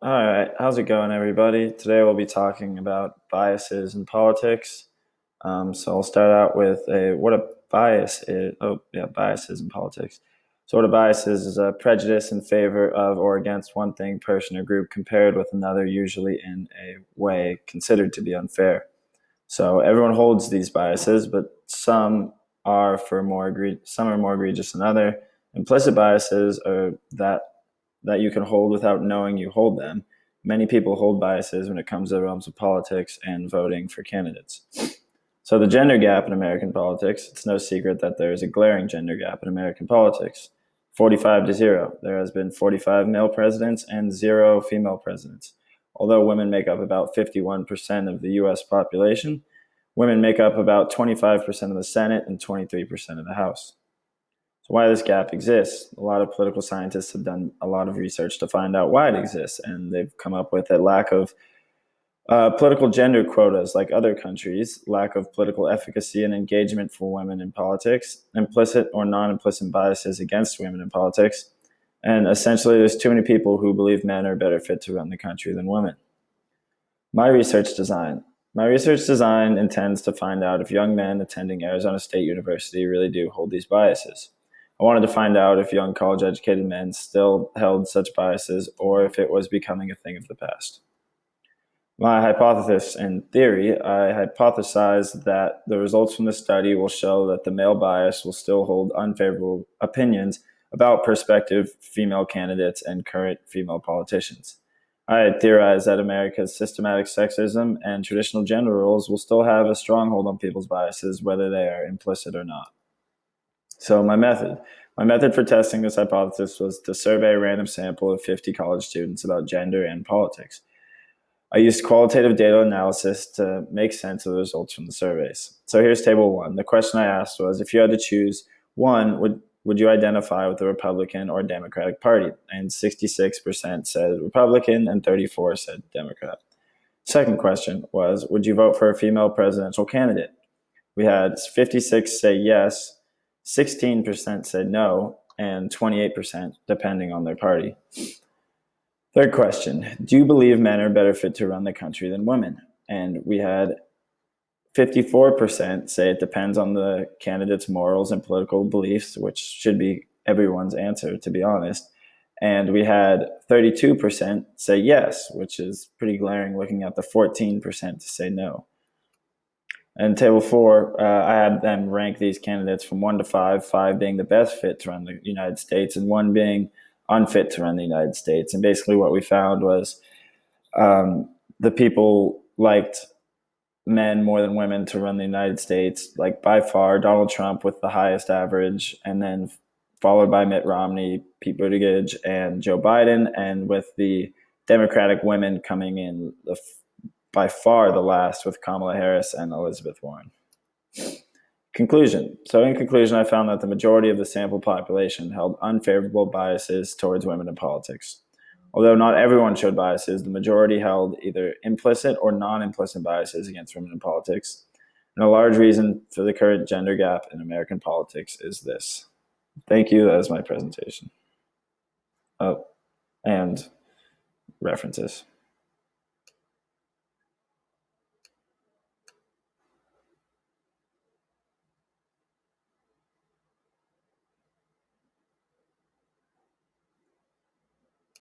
All right, how's it going, everybody? Today we'll be talking about biases in politics. So I'll start out with what a bias is. Oh, yeah, biases in politics. So what a bias is a prejudice in favor of or against one thing, person, or group compared with another, usually in a way considered to be unfair. So everyone holds these biases, but some are more egregious than other. Implicit biases are that you can hold without knowing you hold them. Many people hold biases when it comes to the realms of politics and voting for candidates. So the gender gap in American politics, it's no secret that there is a glaring gender gap in American politics. 45 to 0. There has been 45 male presidents and 0 female presidents. Although women make up about 51% of the US population, women make up about 25% of the Senate and 23% of the House. So why this gap exists? A lot of political scientists have done a lot of research to find out why it exists, and they've come up with a lack of political gender quotas like other countries, lack of political efficacy and engagement for women in politics, implicit or non-implicit biases against women in politics, and essentially there's too many people who believe men are better fit to run the country than women. My research design. My research design intends to find out if young men attending Arizona State University really do hold these biases. I wanted to find out if young college-educated men still held such biases or if it was becoming a thing of the past. My hypothesis and theory, I hypothesized that the results from the study will show that the male bias will still hold unfavorable opinions about prospective female candidates and current female politicians. I had theorized that America's systematic sexism and traditional gender roles will still have a stronghold on people's biases, whether they are implicit or not. So my method for testing this hypothesis was to survey a random sample of 50 college students about gender and politics. I used qualitative data analysis to make sense of the results from the surveys. So here's table one. The question I asked was, if you had to choose one, would you identify with the Republican or Democratic Party? And 66% said Republican and 34% said Democrat. Second question was, would you vote for a female presidential candidate? We had 56 say yes, 16% said no, and 28% depending on their party. Third question, do you believe men are better fit to run the country than women? And we had 54% say it depends on the candidate's morals and political beliefs, which should be everyone's answer, to be honest. And we had 32% say yes, which is pretty glaring looking at the 14% to say no. And table four, I had them rank these candidates from 1 to 5, 5 being the best fit to run the United States and 1 being unfit to run the United States. And basically what we found was the people liked men more than women to run the United States, like by far Donald Trump with the highest average, and then followed by Mitt Romney, Pete Buttigieg, and Joe Biden, and with the Democratic women coming in by far the last with Kamala Harris and Elizabeth Warren. Conclusion. So in conclusion, I found that the majority of the sample population held unfavorable biases towards women in politics. Although not everyone showed biases, the majority held either implicit or non-implicit biases against women in politics. And a large reason for the current gender gap in American politics is this. Thank you. That is my presentation. Oh, and references.